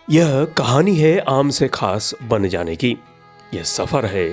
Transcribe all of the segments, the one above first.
यह कहानी है आम से खास बन जाने की। यह सफर है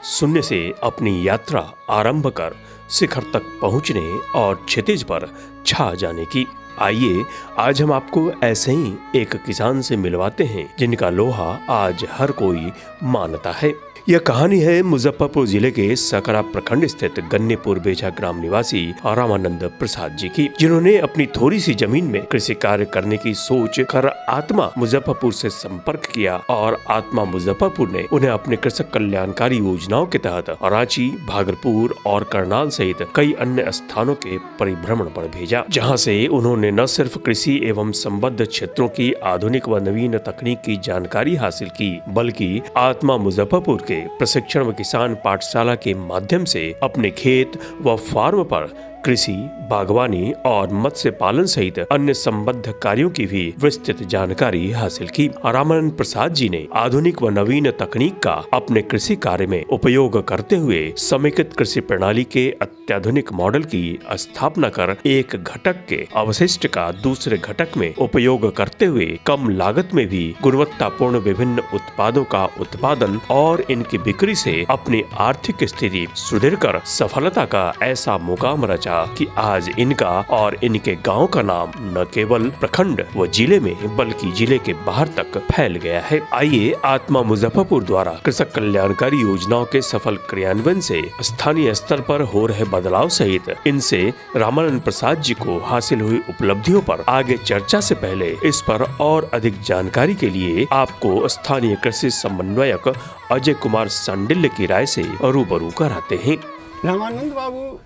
शून्य से अपनी यात्रा आरंभ कर शिखर तक पहुंचने और क्षितिज पर छा जाने की। आइए आज हम आपको ऐसे ही एक किसान से मिलवाते हैं जिनका लोहा आज हर कोई मानता है। यह कहानी है मुजफ्फरपुर जिले के सकरा प्रखंड स्थित गन्नीपुर बेझा ग्राम निवासी रामानंद प्रसाद जी की, जिन्होंने अपनी थोड़ी सी जमीन में कृषि कार्य करने की सोच कर आत्मा मुजफ्फरपुर से संपर्क किया और आत्मा मुजफ्फरपुर ने उन्हें अपने कृषक कल्याणकारी योजनाओं के तहत रांची, भागलपुर और करनाल सहित कई अन्य स्थानों के परिभ्रमण पर भेजा, जहाँ से उन्होंने न सिर्फ कृषि एवं संबद्ध क्षेत्रों की आधुनिक व नवीन तकनीक की जानकारी हासिल की, बल्कि आत्मा मुजफ्फरपुर के प्रशिक्षण व किसान पाठशाला के माध्यम से अपने खेत व फार्म पर कृषि, बागवानी और मत्स्य पालन सहित अन्य संबद्ध कार्यों की भी विस्तृत जानकारी हासिल की। रामानंद प्रसाद जी ने आधुनिक व नवीन तकनीक का अपने कृषि कार्य में उपयोग करते हुए समेकित कृषि प्रणाली के अत्याधुनिक मॉडल की स्थापना कर एक घटक के अवशिष्ट का दूसरे घटक में उपयोग करते हुए कम लागत में भी गुणवत्तापूर्ण विभिन्न उत्पादों का उत्पादन और इनकी बिक्री से अपनी आर्थिक स्थिति सुदृढ़ कर सफलता का ऐसा मुकाम रचा कि आज इनका और इनके गांव का नाम न केवल प्रखंड व जिले में बल्कि जिले के बाहर तक फैल गया है। आइए आत्मा मुजफ्फरपुर द्वारा कृषक कल्याणकारी योजनाओं के सफल क्रियान्वयन से स्थानीय स्तर पर हो रहे बदलाव सहित इनसे रामानंद प्रसाद जी को हासिल हुई उपलब्धियों पर आगे चर्चा से पहले इस पर और अधिक जानकारी के लिए आपको स्थानीय कृषि समन्वयक अजय कुमार सांडिल्य की राय से रूबरू कराते हैं। रामानंद बाबू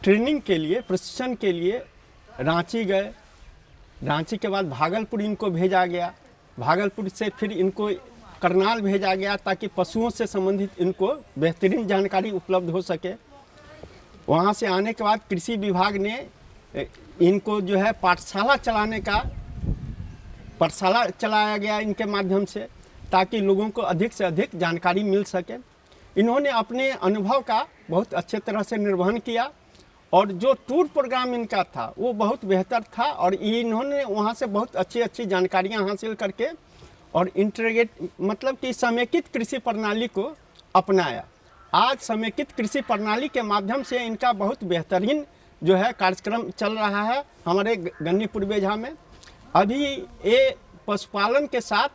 ट्रेनिंग के लिए, प्रशिक्षण के लिए रांची गए। रांची के बाद भागलपुर इनको भेजा गया। भागलपुर से फिर इनको करनाल भेजा गया ताकि पशुओं से संबंधित इनको बेहतरीन जानकारी उपलब्ध हो सके। वहाँ से आने के बाद कृषि विभाग ने इनको जो है पाठशाला चलाया गया इनके माध्यम से, ताकि लोगों को अधिक से अधिक जानकारी मिल सके। इन्होंने अपने अनुभव का बहुत अच्छे तरह से निर्वहन किया और जो टूर प्रोग्राम इनका था वो बहुत बेहतर था और इन्होंने वहाँ से बहुत अच्छी जानकारियाँ हासिल करके और इंटीग्रेट मतलब कि समेकित कृषि प्रणाली को अपनाया। आज समेकित कृषि प्रणाली के माध्यम से इनका बहुत बेहतरीन जो है कार्यक्रम चल रहा है हमारे गन्नीपुर बेझा में। अभी ये पशुपालन के साथ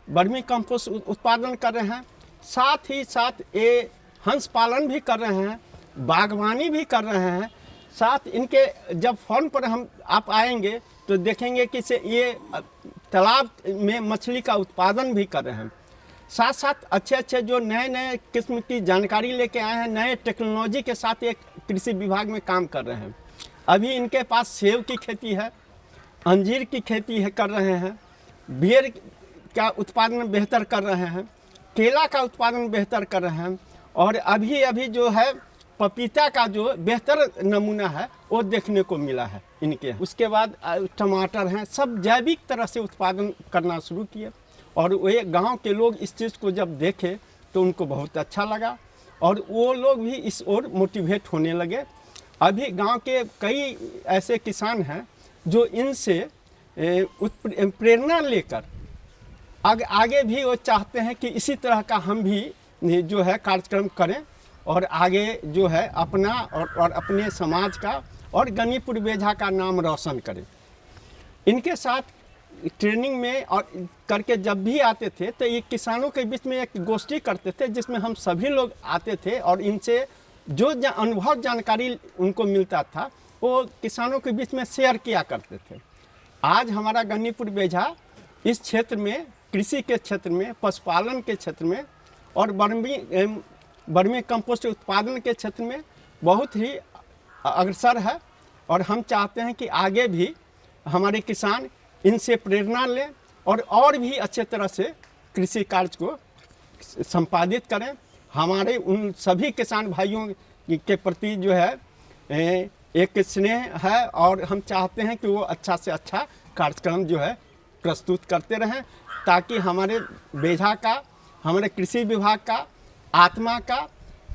वर्मी कंपोस्ट उत्पादन कर रहे हैं, साथ ही साथ ये हंस पालन भी कर रहे हैं, बागवानी भी कर रहे हैं। साथ इनके जब फार्म पर आप आएंगे तो देखेंगे कि ये तालाब में मछली का उत्पादन भी कर रहे हैं। साथ साथ अच्छे जो नए किस्म की जानकारी लेके आए हैं, नए टेक्नोलॉजी के साथ एक कृषि विभाग में काम कर रहे हैं। अभी इनके पास सेब की खेती है, अंजीर की खेती कर रहे हैं, बेर का उत्पादन बेहतर कर रहे हैं, केला का उत्पादन बेहतर कर रहे हैं और अभी जो है पपीता का जो बेहतर नमूना है वो देखने को मिला है इनके। उसके बाद टमाटर हैं, सब जैविक तरह से उत्पादन करना शुरू किए और वे गांव के लोग इस चीज़ को जब देखे तो उनको बहुत अच्छा लगा और वो लोग भी इस ओर मोटिवेट होने लगे। अभी गांव के कई ऐसे किसान हैं जो इनसे प्रेरणा लेकर आगे भी वो चाहते हैं कि इसी तरह का हम भी जो है कार्यक्रम करें और आगे जो है अपना और अपने समाज का और गन्नीपुर बेझा का नाम रोशन करें। इनके साथ ट्रेनिंग में और करके जब भी आते थे तो ये किसानों के बीच में एक गोष्ठी करते थे जिसमें हम सभी लोग आते थे और इनसे जो अनुभव जानकारी उनको मिलता था वो किसानों के बीच में शेयर किया करते थे। आज हमारा गन्नीपुर बेझा इस क्षेत्र में, कृषि के क्षेत्र में, पशुपालन के क्षेत्र में और वर्मी कंपोस्ट उत्पादन के क्षेत्र में बहुत ही अग्रसर है और हम चाहते हैं कि आगे भी हमारे किसान इनसे प्रेरणा लें और भी अच्छे तरह से कृषि कार्य को संपादित करें। हमारे उन सभी किसान भाइयों के प्रति जो है एक स्नेह है और हम चाहते हैं कि वो अच्छा से अच्छा कार्यक्रम जो है प्रस्तुत करते रहें ताकि हमारे बेझा का, हमारे कृषि विभाग का, आत्मा का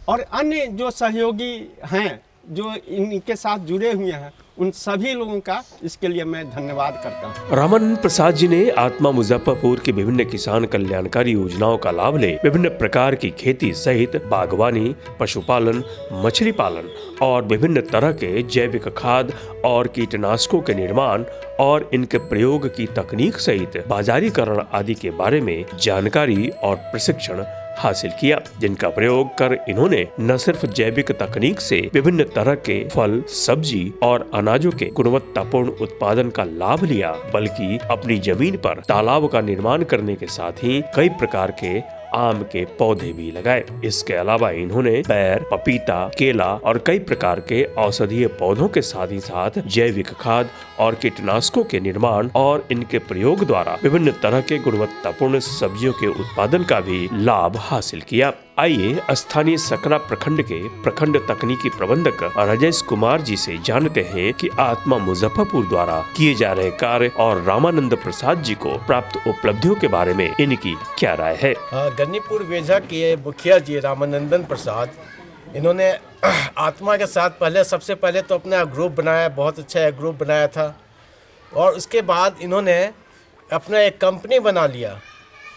और अन्य जो सहयोगी हैं जो इनके साथ जुड़े हुए हैं उन सभी लोगों का इसके लिए मैं धन्यवाद करता हूँ। रामानंद प्रसाद जी ने आत्मा मुजफ्फरपुर की विभिन्न किसान कल्याणकारी योजनाओं का लाभ ले विभिन्न प्रकार की खेती सहित बागवानी, पशुपालन, मछली पालन और विभिन्न तरह के जैविक खाद और कीटनाशकों के निर्माण और इनके प्रयोग की तकनीक सहित बाजारीकरण आदि के बारे में जानकारी और प्रशिक्षण हासिल किया, जिनका प्रयोग कर इन्होंने न सिर्फ जैविक तकनीक से विभिन्न तरह के फल, सब्जी और अनाजों के गुणवत्तापूर्ण उत्पादन का लाभ लिया, बल्कि अपनी जमीन पर तालाब का निर्माण करने के साथ ही कई प्रकार के आम के पौधे भी लगाए। इसके अलावा इन्होंने पैर, पपीता, केला और कई प्रकार के औषधीय पौधों के साथ ही साथ जैविक खाद और कीटनाशकों के निर्माण और इनके प्रयोग द्वारा विभिन्न तरह के गुणवत्तापूर्ण सब्जियों के उत्पादन का भी लाभ हासिल किया। आइए स्थानीय सकरा प्रखंड के प्रखंड तकनीकी प्रबंधक राजेश कुमार जी से जानते हैं कि आत्मा मुजफ्फरपुर द्वारा किए जा रहे कार्य और रामानंद प्रसाद जी को प्राप्त उपलब्धियों के बारे में इनकी क्या राय है। गन्नीपुर वेझा के मुखिया जी रामानंदन प्रसाद, इन्होंने आत्मा के साथ सबसे पहले तो अपना ग्रुप बनाया, बहुत अच्छा ग्रुप बनाया था, और उसके बाद इन्होंने अपना एक कंपनी बना लिया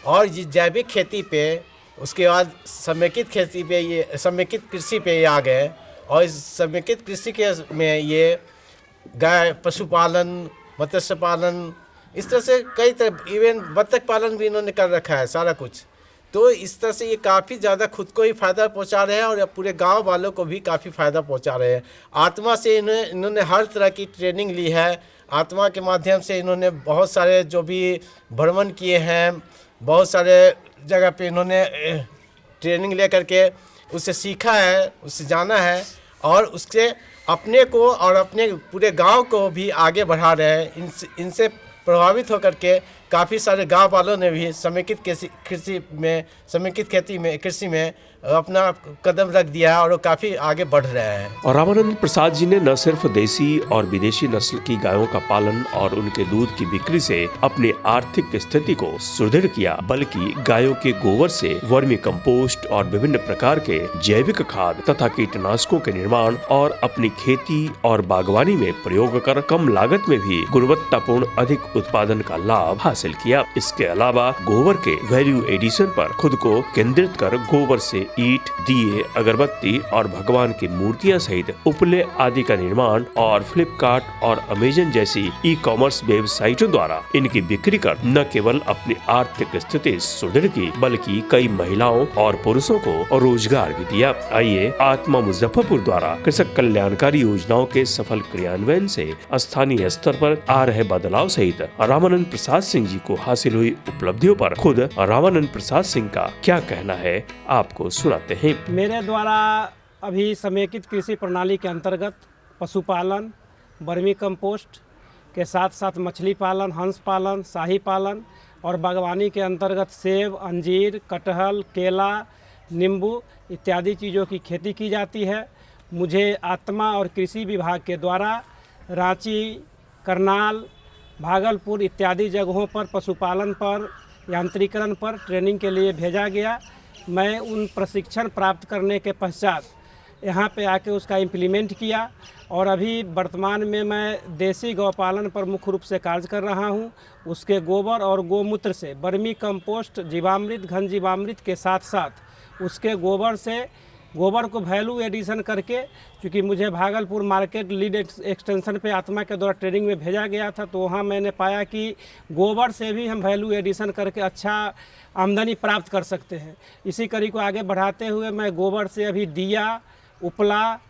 और ये जैविक खेती पे, उसके बाद समेकित खेती पे, ये समेकित कृषि पे ये आ गए। और इस समेकित कृषि के में ये गाय पशुपालन, मत्स्य पालन, इस तरह से कई तरह, इवन बत्तख पालन भी इन्होंने कर रखा है सारा कुछ। तो इस तरह से ये काफ़ी ज़्यादा खुद को ही फ़ायदा पहुंचा रहे हैं और पूरे गांव वालों को भी काफ़ी फ़ायदा पहुंचा रहे हैं। आत्मा से इन्होंने हर तरह की ट्रेनिंग ली है। आत्मा के माध्यम से इन्होंने बहुत सारे जो भी भ्रमण किए हैं, बहुत सारे जगह पे इन्होंने ट्रेनिंग ले करके उससे सीखा है, उससे जाना है, और उससे अपने को और अपने पूरे गांव को भी आगे बढ़ा रहे हैं। इनसे प्रभावित होकर के काफ़ी सारे गांव वालों ने भी समेकित कृषि में अपना कदम रख दिया है और वो काफ़ी आगे बढ़ रहे हैं। और रामानंद प्रसाद जी ने न सिर्फ देसी और विदेशी नस्ल की गायों का पालन और उनके दूध की बिक्री से अपनी आर्थिक स्थिति को सुदृढ़ किया, बल्कि गायों के गोबर से वर्मी कंपोस्ट और विभिन्न प्रकार के जैविक खाद तथा कीटनाशकों के निर्माण और अपनी खेती और बागवानी में प्रयोग कर कम लागत में भी गुणवत्तापूर्ण अधिक उत्पादन का लाभ हासिल किया। इसके अलावा गोबर के वैल्यू एडिशन पर खुद को केंद्रित कर गोबर से ईंट, दिए, अगरबत्ती और भगवान की मूर्तियां सहित उपले आदि का निर्माण और फ्लिपकार्ट और अमेजन जैसी ई कॉमर्स वेबसाइटों द्वारा इनकी बिक्री कर न केवल अपनी आर्थिक स्थिति सुदृढ़ की, बल्कि कई महिलाओं और पुरुषों को रोजगार भी दिया। आइए आत्मा मुजफ्फरपुर द्वारा कृषक कल्याणकारी योजनाओं के सफल क्रियान्वयन से स्थानीय स्तर पर आ रहे बदलाव सहित रामानंद प्रसाद सिंह जी को हासिल हुई उपलब्धियों पर खुद रामानंद प्रसाद सिंह का क्या कहना है, आपको सुनाते हैं। मेरे द्वारा अभी समेकित कृषि प्रणाली के अंतर्गत पशुपालन, वर्मी कंपोस्ट के साथ साथ मछली पालन, हंस पालन, शाही पालन और बागवानी के अंतर्गत सेब, अंजीर, कटहल, केला, नींबू इत्यादि चीज़ों की खेती की जाती है। मुझे आत्मा और कृषि विभाग के द्वारा रांची, करनाल, भागलपुर इत्यादि जगहों पर पशुपालन पर, यांत्रिकरण पर ट्रेनिंग के लिए भेजा गया। मैं उन प्रशिक्षण प्राप्त करने के पश्चात यहाँ पे आके उसका इम्प्लीमेंट किया और अभी वर्तमान में मैं देसी गौपालन पर मुख्य रूप से कार्य कर रहा हूँ। उसके गोबर और गोमूत्र से वर्मी कंपोस्ट, जीवामृत, घन जीवामृत के साथ साथ उसके गोबर को वैल्यू एडिशन करके, क्योंकि मुझे भागलपुर मार्केट लीड एक्सटेंशन पे आत्मा के द्वारा ट्रेनिंग में भेजा गया था, तो वहाँ मैंने पाया कि गोबर से भी हम वैल्यू एडिशन करके अच्छा आमदनी प्राप्त कर सकते हैं। इसी कड़ी को आगे बढ़ाते हुए मैं गोबर से अभी दिया, उपला,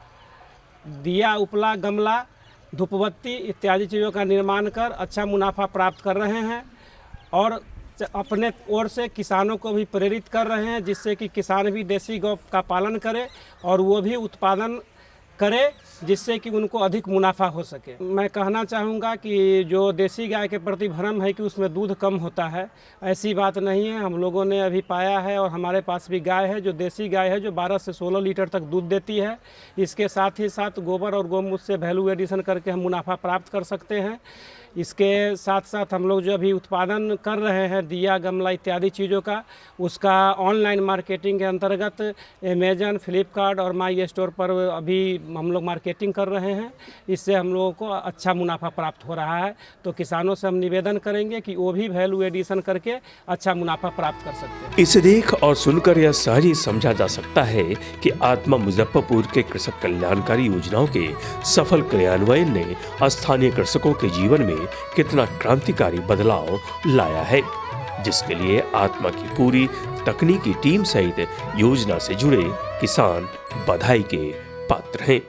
गमला, धूपबत्ती इत्यादि चीज़ों का निर्माण कर अच्छा मुनाफा प्राप्त कर रहे हैं और अपने ओर से किसानों को भी प्रेरित कर रहे हैं, जिससे कि किसान भी देसी गौ का पालन करें और वो भी उत्पादन करें, जिससे कि उनको अधिक मुनाफा हो सके। मैं कहना चाहूँगा कि जो देसी गाय के प्रति भ्रम है कि उसमें दूध कम होता है, ऐसी बात नहीं है। हम लोगों ने अभी पाया है और हमारे पास भी गाय है जो देसी गाय है, जो 12 से 16 लीटर तक दूध देती है। इसके साथ ही साथ गोबर और गोमूत्र से वैल्यू एडिशन करके हम मुनाफा प्राप्त कर सकते हैं। इसके साथ साथ हम लोग जो अभी उत्पादन कर रहे हैं दिया, गमला इत्यादि चीज़ों का, उसका ऑनलाइन मार्केटिंग के अंतर्गत अमेजन, फ्लिपकार्ट और माई स्टोर पर अभी हम लोग मार्केटिंग कर रहे हैं। इससे हम लोगों को अच्छा मुनाफा प्राप्त हो रहा है। तो किसानों से हम निवेदन करेंगे कि वो भी वैल्यू एडिशन करके अच्छा मुनाफा प्राप्त कर सकते हैं। इसे देख और सुनकर यह सहज ही समझा जा सकता है कि आत्मा मुजफ्फरपुर के कृषक कल्याणकारी योजनाओं के सफल क्रियान्वयन ने स्थानीय कृषकों के जीवन में कितना क्रांतिकारी बदलाव लाया है, जिसके लिए आत्मा की पूरी तकनीकी टीम सहित योजना से जुड़े किसान बधाई के पात्र हैं।